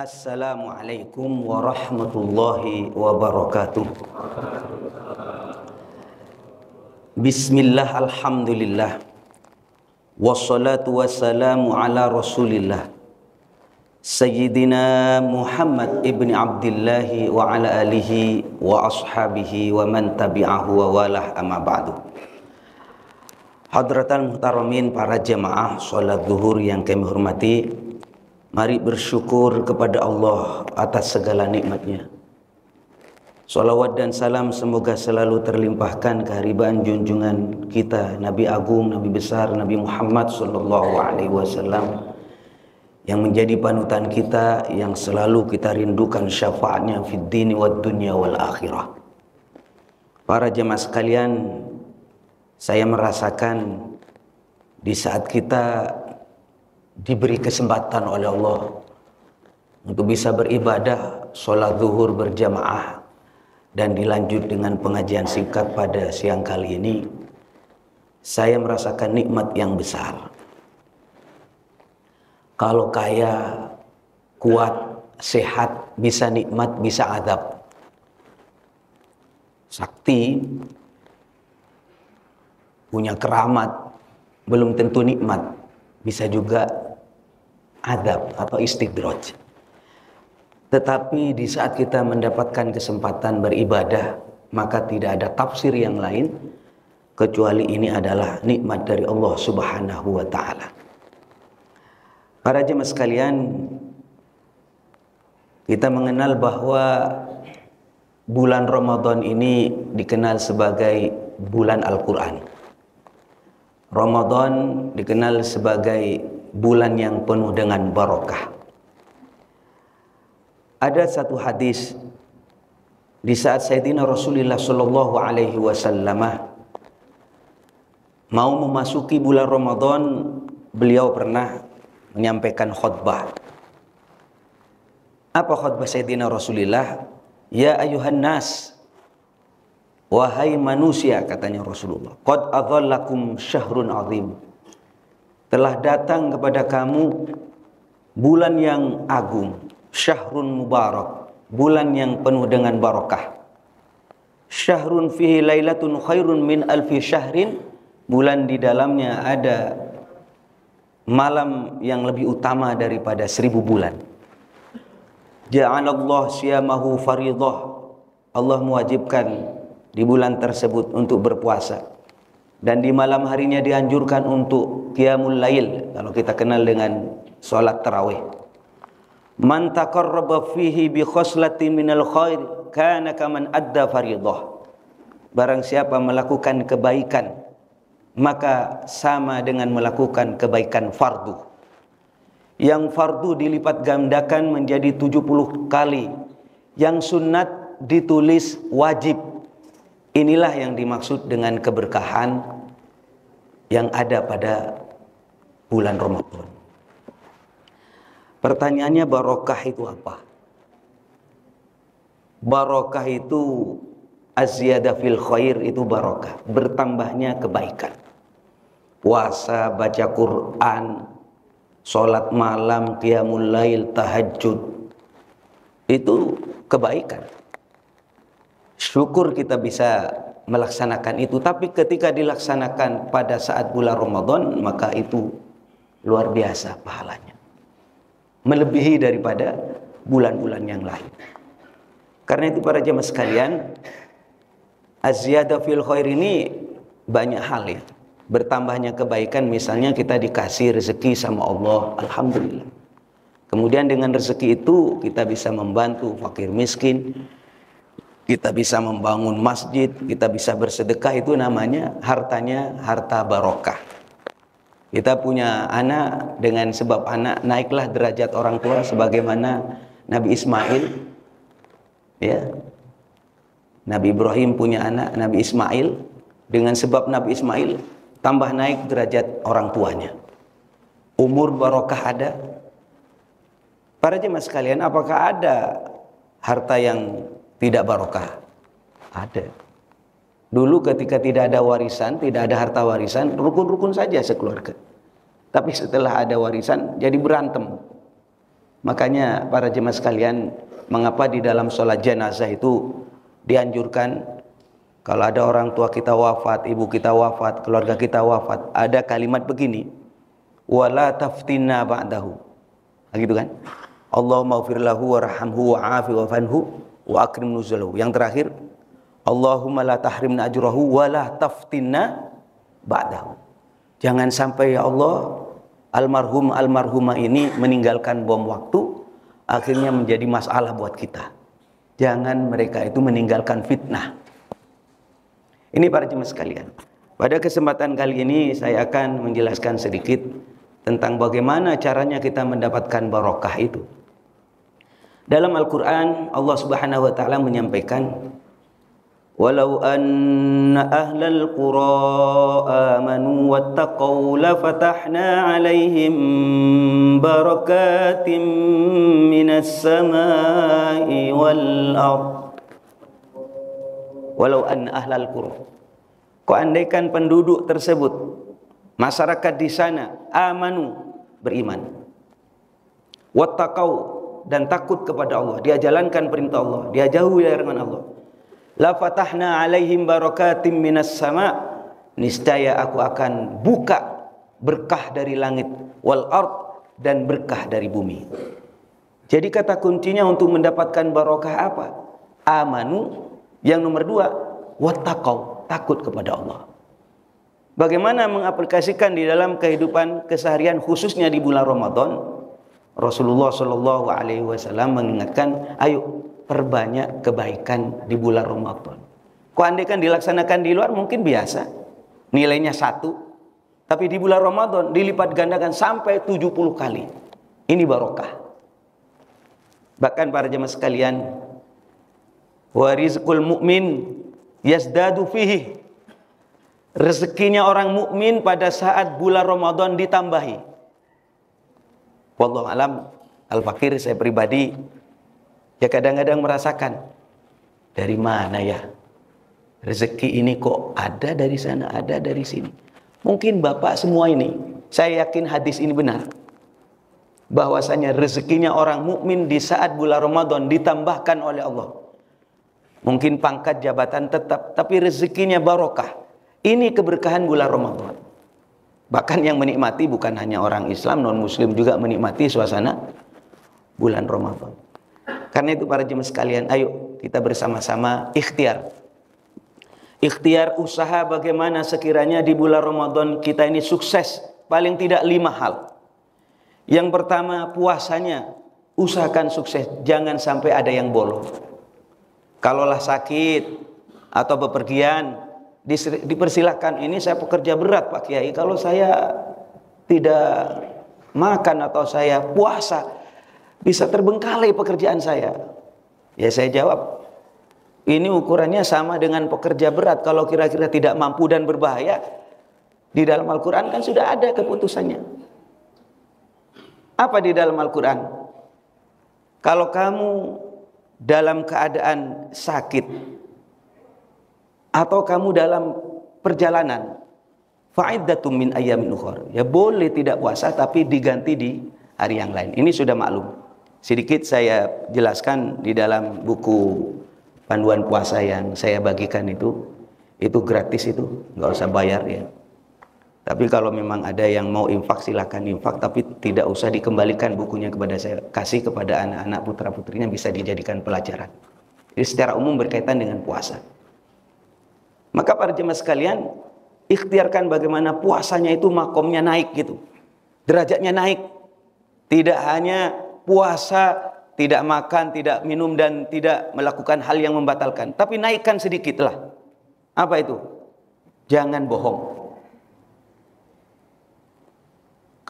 Assalamualaikum warahmatullahi wabarakatuh. Bismillah, alhamdulillah, wassalatu wassalamu ala rasulillah Sayyidina Muhammad ibn Abdillahi wa ala alihi wa ashabihi wa man tabi'ahu wa walah, amma ba'du. Hadratal muhtaramin, para jamaah sholat zuhur yang kami hormati, mari bersyukur kepada Allah atas segala nikmatnya. Salawat dan salam semoga selalu terlimpahkan kehadiran junjungan kita Nabi Agung, Nabi besar, Nabi Muhammad sallallahu alaihi wasallam, yang menjadi panutan kita, yang selalu kita rindukan syafaatnya fid dini wad dunya wal akhirah. Para jemaah sekalian, saya merasakan di saat kita diberi kesempatan oleh Allah untuk bisa beribadah sholat zuhur berjamaah dan dilanjut dengan pengajian singkat pada siang kali ini, saya merasakan nikmat yang besar. Kalau kaya, kuat, sehat, bisa nikmat, bisa adab. Sakti, punya keramat, belum tentu nikmat, bisa juga adab atau istidraj. Tetapi di saat kita mendapatkan kesempatan beribadah, maka tidak ada tafsir yang lain kecuali ini adalah nikmat dari Allah Subhanahu wa ta'ala. Para jemaah sekalian, kita mengenal bahwa bulan Ramadan ini dikenal sebagai bulan Al-Quran. Ramadan dikenal sebagai bulan yang penuh dengan barokah. Ada satu hadis di saat Sayyidina Rasulullah sallallahu alaihi wasallam mau memasuki bulan Ramadan, beliau pernah menyampaikan khutbah. Apa khutbah Sayyidina Rasulullah? Ya ayuhan nas, wahai manusia, katanya Rasulullah, qad adhallakum syahrun azim. Telah datang kepada kamu bulan yang agung, syahrun mubarak, bulan yang penuh dengan barakah. Syahrun fihi lailatun khairun min alfi syahrin, bulan di dalamnya ada malam yang lebih utama daripada 1000 bulan. Ja'alallah siyamahu faridah, Allah mewajibkan di bulan tersebut untuk berpuasa, dan di malam harinya dianjurkan untuk qiyamul lail, kalau kita kenal dengan salat tarawih. Man taqarraba fihi bi khoslatin minal khair kana kaman adda faridah. Barang siapa melakukan kebaikan, maka sama dengan melakukan kebaikan fardu. Yang fardu dilipat gandakan menjadi 70 kali, yang sunat ditulis wajib. Inilah yang dimaksud dengan keberkahan yang ada pada bulan Ramadan. Pertanyaannya, barokah itu apa? Barokah itu az-ziyadah fil khair, itu barokah, bertambahnya kebaikan. Puasa, baca Quran, sholat malam, qiyamul lail, tahajud, itu kebaikan. Syukur kita bisa melaksanakan itu, tapi ketika dilaksanakan pada saat bulan Ramadan, maka itu luar biasa pahalanya, melebihi daripada bulan-bulan yang lain. Karena itu para jemaah sekalian, az-ziyadah fil khair ini banyak hal ya. Bertambahnya kebaikan, misalnya kita dikasih rezeki sama Allah, alhamdulillah. Kemudian dengan rezeki itu kita bisa membantu fakir miskin, kita bisa membangun masjid, kita bisa bersedekah, itu namanya hartanya harta barokah. Kita punya anak, dengan sebab anak naiklah derajat orang tua, sebagaimana Nabi Ismail, ya. Nabi Ibrahim punya anak, Nabi Ismail, dengan sebab Nabi Ismail tambah naik derajat orang tuanya. Umur barokah ada. Para jemaah sekalian, apakah ada harta yang tidak barokah? Ada. Dulu ketika tidak ada warisan, tidak ada harta warisan, rukun-rukun saja sekeluarga. Tapi setelah ada warisan, jadi berantem. Makanya para jemaah sekalian, mengapa di dalam sholat jenazah itu dianjurkan kalau ada orang tua kita wafat, ibu kita wafat, keluarga kita wafat, ada kalimat begini, wala taftinna ba'dahu. Gitu kan? Allahumma ighfir lahu warhamhu wa'afi wa'fanhu wa akrim nuzulahu. Yang terakhir, Allahumma la tahrimna ajrahu wa la taftinna ba'dahu. Jangan sampai ya Allah almarhum almarhumah ini meninggalkan bom waktu, akhirnya menjadi masalah buat kita. Jangan mereka itu meninggalkan fitnah. Ini para jemaah sekalian, pada kesempatan kali ini saya akan menjelaskan sedikit tentang bagaimana caranya kita mendapatkan barokah itu. Dalam Al-Quran Allah Subhanahu wa ta'ala menyampaikan, walau anna ahlal qura amanu wattaqaw lafatahna alaihim barakatim minas samai wal ard. Walau anna ahlal qura, kau andaikan penduduk tersebut, masyarakat di sana, amanu, beriman, wattaqaw, dan takut kepada Allah, dia jalankan perintah Allah, dia jauhi larangan Allah, la fatahna alaihim barakatim minas sama, niscaya aku akan buka berkah dari langit, wal ard, dan berkah dari bumi. Jadi kata kuncinya untuk mendapatkan barokah apa? Amanu. Yang nomor dua, wattaqaw, takut kepada Allah. Bagaimana mengaplikasikan di dalam kehidupan keseharian khususnya di bulan Ramadan? Rasulullah Shallallahu Alaihi Wasallam mengingatkan, ayo perbanyak kebaikan di bulan Ramadan. Kau andaikan dilaksanakan di luar mungkin biasa, nilainya 1, tapi di bulan Ramadan dilipat gandakan sampai 70 kali. Ini barokah. Bahkan para jemaah sekalian, wa rizqul mu'min yazdadu fihi, rezekinya orang mukmin pada saat bulan Ramadan ditambahi. Wallahu alam, al-fakir saya pribadi ya kadang-kadang merasakan, dari mana ya rezeki ini kok ada dari sana, ada dari sini. Mungkin Bapak semua ini, saya yakin hadis ini benar, bahwasanya rezekinya orang mukmin di saat bulan Ramadan ditambahkan oleh Allah. Mungkin pangkat jabatan tetap, tapi rezekinya barokah. Ini keberkahan bulan Ramadan. Bahkan yang menikmati bukan hanya orang Islam, non Muslim juga menikmati suasana bulan Ramadan. Karena itu para jemaah sekalian, ayo kita bersama-sama ikhtiar. Ikhtiar usaha bagaimana sekiranya di bulan Ramadan kita ini sukses. Paling tidak 5 hal. Yang pertama, puasanya usahakan sukses, jangan sampai ada yang bolong. Kalaulah sakit atau bepergian, dipersilahkan, ini saya pekerja berat Pak Kiai, kalau saya tidak makan atau saya puasa bisa terbengkalai pekerjaan saya. Ya saya jawab, ini ukurannya sama dengan pekerja berat. Kalau kira-kira tidak mampu dan berbahaya, di dalam Al-Quran kan sudah ada keputusannya. Apa di dalam Al-Quran? Kalau kamu dalam keadaan sakit atau kamu dalam perjalanan, fa'iddatum min ayyamin ukhar, ya boleh tidak puasa tapi diganti di hari yang lain. Ini sudah maklum. Sedikit saya jelaskan di dalam buku panduan puasa yang saya bagikan itu gratis, itu nggak usah bayar ya. Tapi kalau memang ada yang mau infak silahkan infak, tapi tidak usah dikembalikan bukunya kepada saya, kasih kepada anak-anak putra-putrinya, bisa dijadikan pelajaran. Jadi secara umum berkaitan dengan puasa. Maka para jemaah sekalian, ikhtiarkan bagaimana puasanya itu makomnya naik gitu, derajatnya naik. Tidak hanya puasa, tidak makan, tidak minum, dan tidak melakukan hal yang membatalkan, tapi naikkan sedikitlah. Apa itu? Jangan bohong.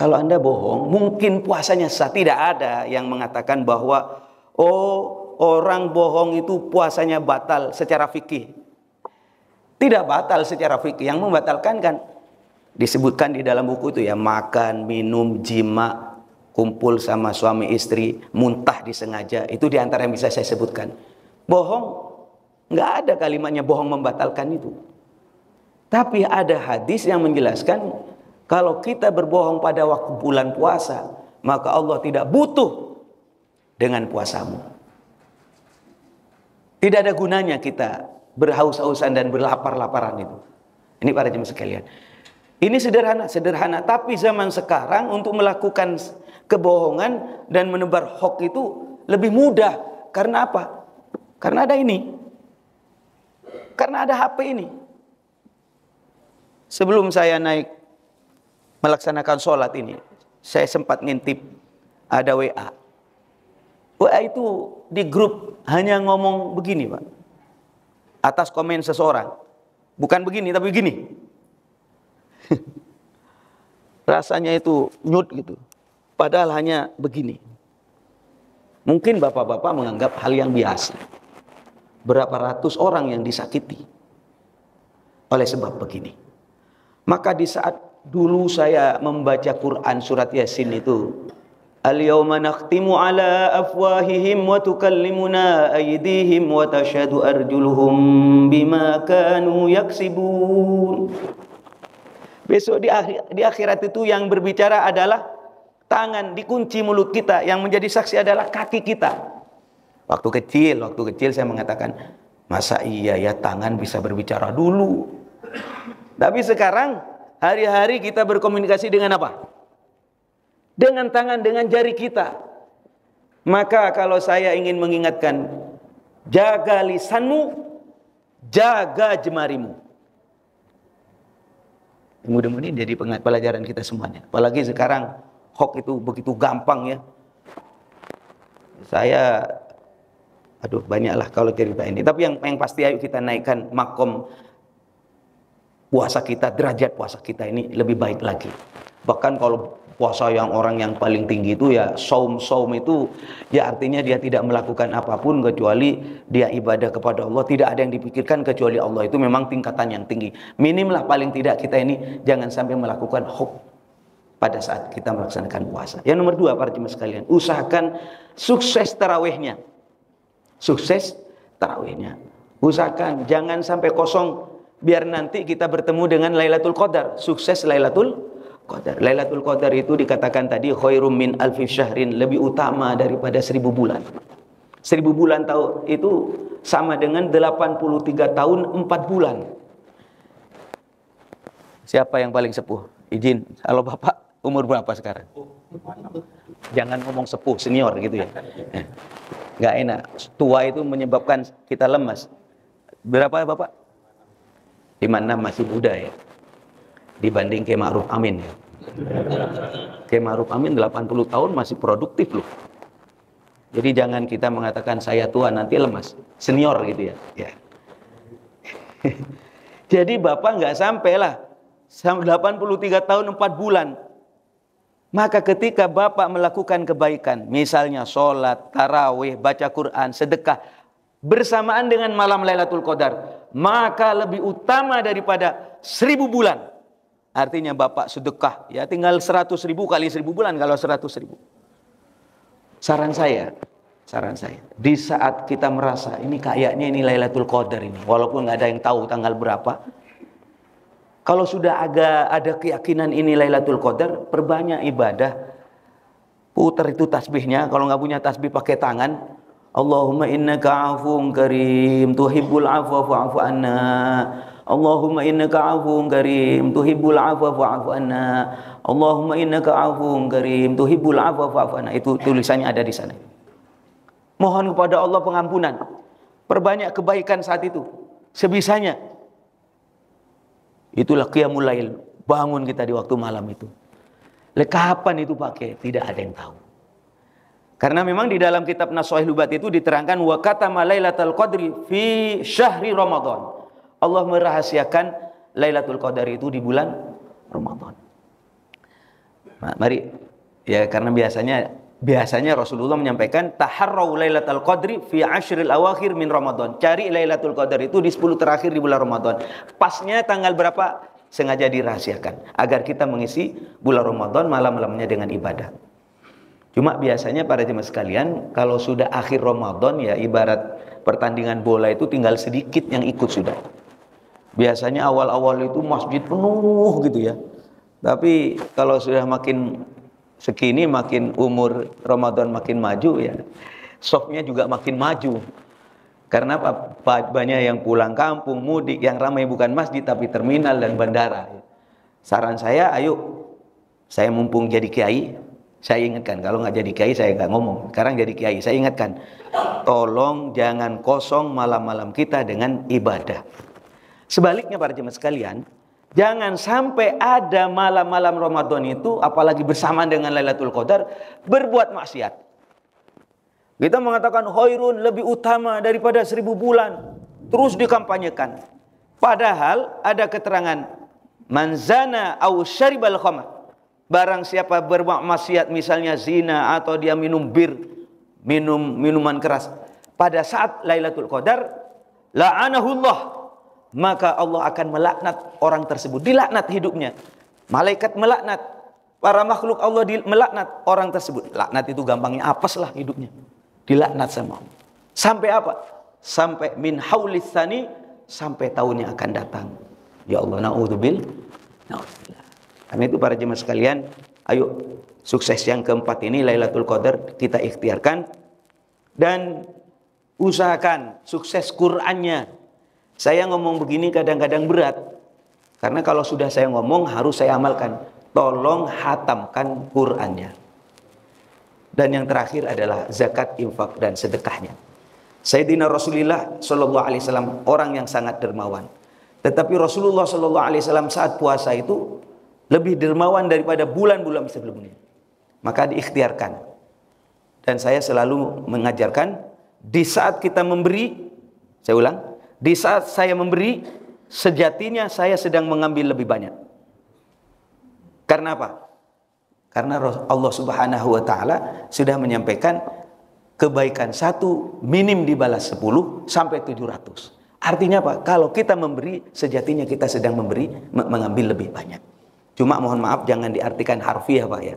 Kalau Anda bohong, mungkin puasanya sah. Tidak ada yang mengatakan bahwa orang bohong itu puasanya batal secara fikih. Tidak batal secara fikih. Yang membatalkan kan disebutkan di dalam buku itu ya, makan, minum, jima, kumpul sama suami istri, muntah disengaja. Itu diantara yang bisa saya sebutkan. Bohong, nggak ada kalimatnya bohong membatalkan itu. Tapi ada hadis yang menjelaskan, kalau kita berbohong pada waktu bulan puasa, maka Allah tidak butuh dengan puasamu. Tidak ada gunanya kita berhaus-hausan dan berlapar-laparan itu. Ini para jemaah sekalian. Ini sederhana, tapi zaman sekarang untuk melakukan kebohongan dan menebar hoax itu lebih mudah. Karena apa? Karena ada ini. Karena ada HP ini. Sebelum saya naik melaksanakan sholat ini, saya sempat ngintip ada WA. WA itu di grup hanya ngomong begini, Pak. Atas komen seseorang. Bukan begini, tapi begini. Rasanya itu nyut gitu. Padahal hanya begini. Mungkin bapak-bapak menganggap hal yang biasa. Berapa ratus orang yang disakiti oleh sebab begini. Maka di saat dulu saya membaca Quran surat Yasin itu, Al-yawma nakhtimu ala afwahihim wa tukallimuna aydihim wa tashhadu arjuluhum bima kanu yaksibun. Besok di akhirat itu yang berbicara adalah tangan, dikunci mulut kita, yang menjadi saksi adalah kaki kita. Waktu kecil saya mengatakan, masa iya ya tangan bisa berbicara dulu. Tapi sekarang hari-hari kita berkomunikasi dengan apa? Dengan tangan, dengan jari kita. Maka kalau saya ingin mengingatkan, jaga lisanmu, jaga jemarimu. Mudah-mudahan ini jadi pelajaran kita semuanya. Apalagi sekarang hoax itu begitu gampang ya. Saya banyaklah kalau cerita ini. Tapi yang pasti ayo kita naikkan makom puasa kita, derajat puasa kita ini lebih baik lagi. Bahkan kalau puasa yang orang yang paling tinggi itu ya saum itu ya artinya dia tidak melakukan apapun kecuali dia ibadah kepada Allah, tidak ada yang dipikirkan kecuali Allah. Itu memang tingkatan yang tinggi. Minim lah paling tidak kita ini jangan sampai melakukan hoax pada saat kita melaksanakan puasa. Yang nomor 2 para jemaah sekalian, usahakan sukses tarawihnya. Sukses tarawihnya. Usahakan jangan sampai kosong biar nanti kita bertemu dengan Lailatul Qadar. Sukses Lailatul Qadar. Lailatul Qadar itu dikatakan tadi khairum min alfi syahrin, lebih utama daripada 1000 bulan. 1000 bulan tahu itu sama dengan 83 tahun 4 bulan. Siapa yang paling sepuh? Izin, kalau Bapak umur berapa sekarang? Jangan ngomong sepuh, senior gitu ya. Nggak enak. Tua itu menyebabkan kita lemas. Berapa Bapak? 56, masih muda ya. Dibanding Kiai Ma'ruf Amin ya. Kiai Ma'ruf Amin 80 tahun masih produktif loh. Jadi jangan kita mengatakan saya tua nanti lemas. Senior gitu ya. Ya. Jadi Bapak nggak sampailah 83 tahun 4 bulan. Maka ketika Bapak melakukan kebaikan, misalnya sholat, tarawih, baca Quran, sedekah, bersamaan dengan malam Lailatul Qadar, maka lebih utama daripada 1000 bulan. Artinya Bapak sedekah, ya tinggal 100.000 kali 1000 bulan kalau 100.000. Saran saya, di saat kita merasa ini kayaknya ini Lailatul Qadar ini, walaupun nggak ada yang tahu tanggal berapa, kalau sudah ada keyakinan ini Lailatul Qadar, perbanyak ibadah, putar itu tasbihnya. Kalau nggak punya tasbih pakai tangan, Allahumma innaka afuwun karim tuhibbul afwa fa'fu anna. Allahumma innaka afuwun karim tuhibbul afwa fa'fu anna. Allahumma innaka afuwun karim tuhibbul afwa fa'fu anna. Itu tulisannya ada di sana. Mohon kepada Allah pengampunan. Perbanyak kebaikan saat itu sebisanya. Itulah qiyamul lail, bangun kita di waktu malam itu. Kapan itu pakai? Tidak ada yang tahu. Karena memang di dalam kitab Nasha'il Lubat itu diterangkan wa katama lailatul qadri fi syahri Ramadan. Allah merahasiakan Lailatul Qadar itu di bulan Ramadan. Nah, mari ya, karena biasanya Rasulullah menyampaikan taharrau Lailatul Qadri fi ashril awakhir min Ramadan. Cari Lailatul Qadar itu di 10 terakhir di bulan Ramadan. Pasnya tanggal berapa sengaja dirahasiakan agar kita mengisi bulan Ramadan malam-malamnya dengan ibadah. Cuma biasanya para jemaah sekalian, kalau sudah akhir Ramadan ya ibarat pertandingan bola itu tinggal sedikit yang ikut sudah. Biasanya awal-awal itu masjid penuh gitu ya. Tapi kalau sudah makin Sekini makin umur Ramadan makin maju ya, softnya juga makin maju. Karena apa? Banyak yang pulang kampung, mudik, yang ramai bukan masjid tapi terminal dan bandara. Saran saya, ayo, saya mumpung jadi kiai, saya ingatkan, kalau nggak jadi kiai saya nggak ngomong. Sekarang jadi kiai, saya ingatkan, tolong jangan kosong malam-malam kita dengan ibadah. Sebaliknya para jemaah sekalian, jangan sampai ada malam-malam Ramadan itu, apalagi bersamaan dengan Lailatul Qadar, berbuat maksiat. Kita mengatakan khairun, lebih utama daripada 1000 bulan. Terus dikampanyekan. Padahal ada keterangan, man zana au syaribal khamr. Barang siapa berbuat maksiat, misalnya zina atau dia minum bir, minuman keras, pada saat Lailatul Qadar, la'anahullah, maka Allah akan melaknat orang tersebut, dilaknat hidupnya. Malaikat melaknat, para makhluk Allah melaknat orang tersebut. Laknat itu gampangnya apes lah hidupnya, dilaknat sama Allah. Sampai apa? Sampai min haulis tsani, sampai tahun yang akan datang. Ya Allah, na'udzubillah. Karena itu para jemaah sekalian, ayo sukses yang keempat ini Lailatul Qadar kita ikhtiarkan dan usahakan sukses Qur'annya. Saya ngomong begini kadang-kadang berat, karena kalau sudah saya ngomong harus saya amalkan. Tolong hatamkan Qur'annya. Dan yang terakhir adalah zakat, infak dan sedekahnya. Sayyidina Rasulullah Shallallahu Alaihi Wasallam orang yang sangat dermawan. Tetapi Rasulullah Shallallahu Alaihi Wasallam saat puasa itu lebih dermawan daripada bulan-bulan sebelumnya. Maka diikhtiarkan. Dan saya selalu mengajarkan, di saat kita memberi, saya ulang, di saat saya memberi, sejatinya saya sedang mengambil lebih banyak. Karena apa? Karena Allah Subhanahu wa Ta'ala sudah menyampaikan kebaikan satu minim dibalas 10 sampai 700. Artinya apa? Kalau kita memberi, sejatinya kita sedang memberi, mengambil lebih banyak. Cuma mohon maaf jangan diartikan harfiah Pak ya.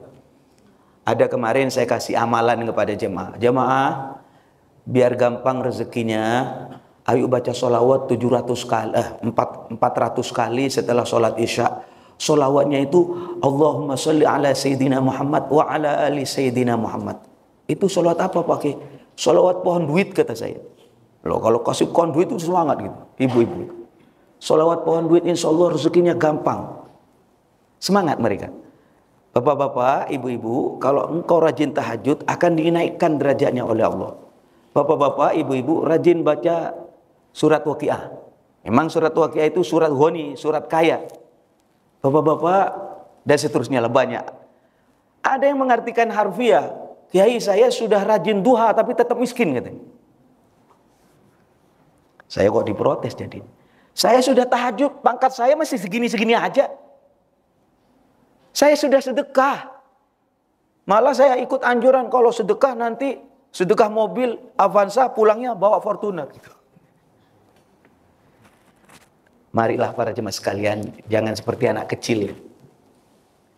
Ada kemarin saya kasih amalan kepada jemaah. Jemaah, biar gampang rezekinya, ayo baca sholawat 400 kali setelah sholat isya. Sholawatnya itu Allahumma sholli ala Sayyidina Muhammad wa ala ali Sayyidina Muhammad. Itu sholawat apa pakai? Sholawat pohon duit kata saya. Loh, kalau kasih pohon duit itu semangat gitu, ibu-ibu. Sholawat pohon duit insya Allah rezekinya gampang. Semangat mereka. Bapak-bapak, ibu-ibu, kalau engkau rajin tahajud akan dinaikkan derajatnya oleh Allah. Bapak-bapak, ibu-ibu rajin baca surat Waqiah. Memang surat Waqiah itu surat ghani, surat kaya. Bapak-bapak dan seterusnya lah banyak. Ada yang mengartikan harfiah, kiai saya sudah rajin duha tapi tetap miskin katanya. Saya kok diprotes jadi. Saya sudah tahajud, pangkat saya masih segini-segini aja. Saya sudah sedekah. Malah saya ikut anjuran kalau sedekah nanti sedekah mobil Avanza pulangnya bawa Fortuner gitu. Marilah para jemaah sekalian, jangan seperti anak kecil ya.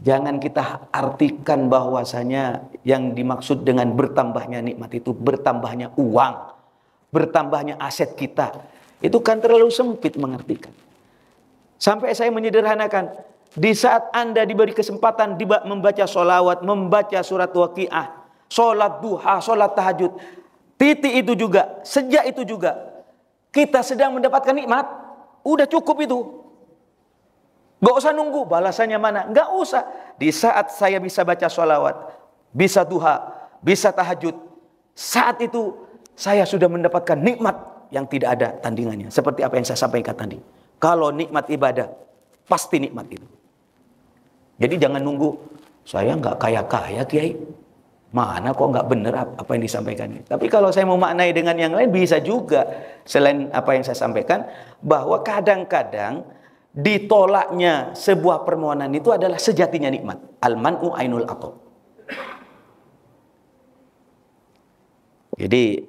Jangan kita artikan bahwasanya yang dimaksud dengan bertambahnya nikmat itu bertambahnya uang, bertambahnya aset kita. Itu kan terlalu sempit mengartikan. Sampai saya menyederhanakan, di saat Anda diberi kesempatan membaca sholawat, membaca surat Waqiah, sholat duha, sholat tahajud, titik itu juga, sejak itu juga kita sedang mendapatkan nikmat. Udah cukup itu. Gak usah nunggu balasannya mana, gak usah. Di saat saya bisa baca sholawat, bisa duha, bisa tahajud, saat itu saya sudah mendapatkan nikmat yang tidak ada tandingannya. Seperti apa yang saya sampaikan tadi. Kalau nikmat ibadah, pasti nikmat itu. Jadi jangan nunggu, saya nggak kaya-kaya Kiai. Mana kok nggak benar apa yang disampaikan. Tapi kalau saya mau maknai dengan yang lain bisa juga. Selain apa yang saya sampaikan, bahwa kadang-kadang ditolaknya sebuah permohonan itu adalah sejatinya nikmat. Al-man'u ainul ato. Jadi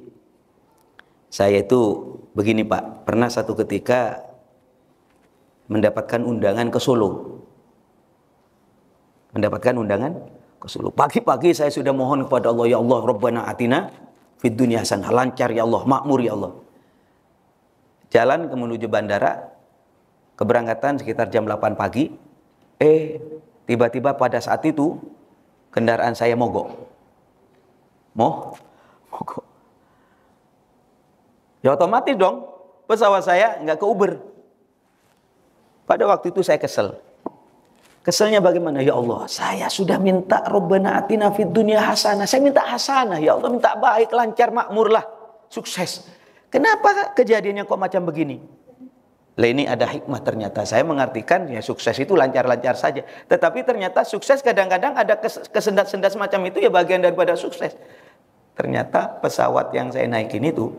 saya itu begini Pak, pernah satu ketika mendapatkan undangan ke Solo. Mendapatkan undangan ke Solo. Pagi-pagi saya sudah mohon kepada Allah, ya Allah, Rabbana atina fid dunya hasanah, lancar ya Allah, makmur ya Allah. Jalan menuju bandara, keberangkatan sekitar jam 8 pagi. Tiba-tiba pada saat itu kendaraan saya mogok. Mogok. Ya otomatis dong, pesawat saya nggak ke Uber. Pada waktu itu saya kesel. Keselnya bagaimana? Ya Allah, saya sudah minta Rabbana atina fid dunya hasanah. Saya minta hasanah, ya Allah, minta baik, lancar, makmur lah, sukses. Kenapa kejadiannya kok macam begini? Lah ini ada hikmah ternyata. Saya mengartikan ya sukses itu lancar-lancar saja. Tetapi ternyata sukses kadang-kadang ada kesendat-sendat semacam itu ya bagian daripada sukses. Ternyata pesawat yang saya naikin itu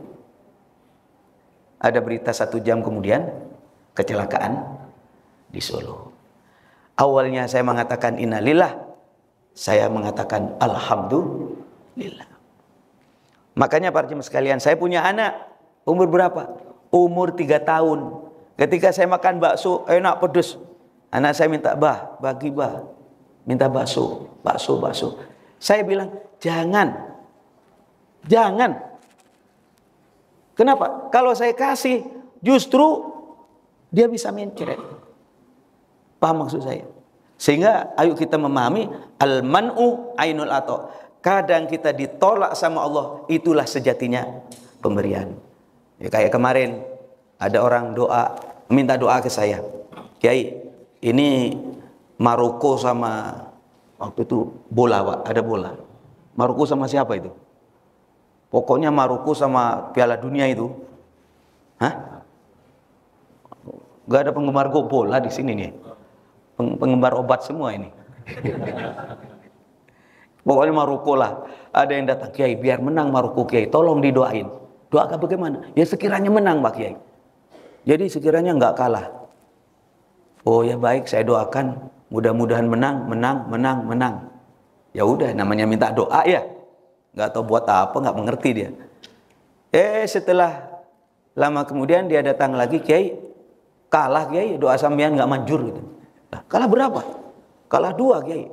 ada berita 1 jam kemudian kecelakaan di Solo. Awalnya saya mengatakan innalillah, saya mengatakan alhamdulillah. Makanya para jemaah sekalian, saya punya anak umur berapa? Umur 3 tahun. Ketika saya makan bakso enak pedes, anak saya minta bagi minta bakso. Saya bilang jangan. Kenapa? Kalau saya kasih justru dia bisa mencret. Paham maksud saya? Sehingga ayo kita memahami al-man'u ainul ato. Kadang kita ditolak sama Allah, itulah sejatinya pemberian. Ya, kayak kemarin ada orang minta doa ke saya. Kiai, ini Maroko sama waktu itu bola, Pak, ada bola. Maroko sama siapa itu? Pokoknya Maroko sama Piala Dunia itu. Hah? Gak ada penggemar bola di sini nih. Penggemar obat semua ini. Pokoknya Maroko lah. Ada yang datang, Kiai, biar menang Maroko, Kiai, tolong didoain. Doakan bagaimana? Ya sekiranya menang, Pak Kiai. Jadi sekiranya nggak kalah. Oh ya baik, saya doakan. Mudah-mudahan menang. Ya udah, namanya minta doa ya. Nggak tahu buat apa, nggak mengerti dia. Setelah lama kemudian dia datang lagi, Kiai, kalah Kiai, doa sampean nggak manjur gitu. Lah, kalah berapa? Kalah 2 Kiai.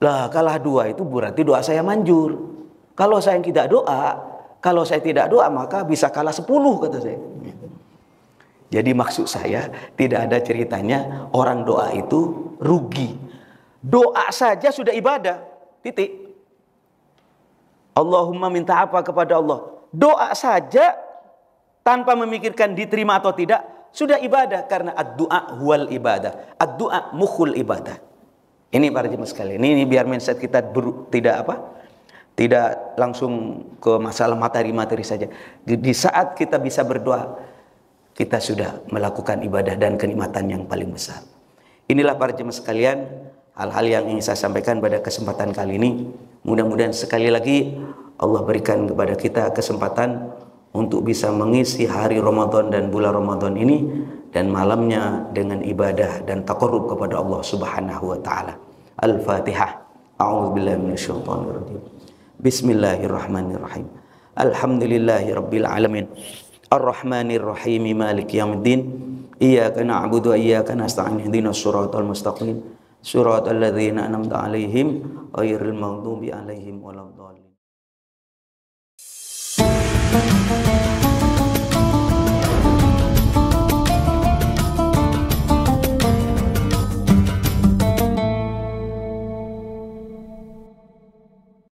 Lah kalah 2 itu berarti doa saya manjur. Kalau saya tidak doa maka bisa kalah 10 kata saya. Jadi maksud saya tidak ada ceritanya orang doa itu rugi. Doa saja sudah ibadah. Titik. Allahumma minta apa kepada Allah? Doa saja tanpa memikirkan diterima atau tidak sudah ibadah, karena ad-du'a huwal ibadah. Ad-du'a mukhul ibadah. Ini para jemaah sekalian. Ini biar mindset kita tidak langsung ke masalah materi-materi saja. Di saat kita bisa berdoa, kita sudah melakukan ibadah dan kenikmatan yang paling besar. Inilah para jemaah sekalian, hal-hal yang ingin saya sampaikan pada kesempatan kali ini. Mudah-mudahan sekali lagi Allah berikan kepada kita kesempatan untuk bisa mengisi hari Ramadan dan bulan Ramadan ini dan malamnya dengan ibadah dan taqarrub kepada Allah Subhanahu wa taala. Al-Fatihah. A'udzubillahi minasyaitonir rajim. Bismillahirrahmanirrahim. Alhamdulillahirabbil alamin. Ar-Rahmanir Rahim, Maliki yaumiddin. Iyyaka na'budu wa iyyaka nasta'in. Ihdinas siratal mustaqim. Siratal ladzina an'amta 'alaihim ghairil maghdubi 'alaihim waladdallin.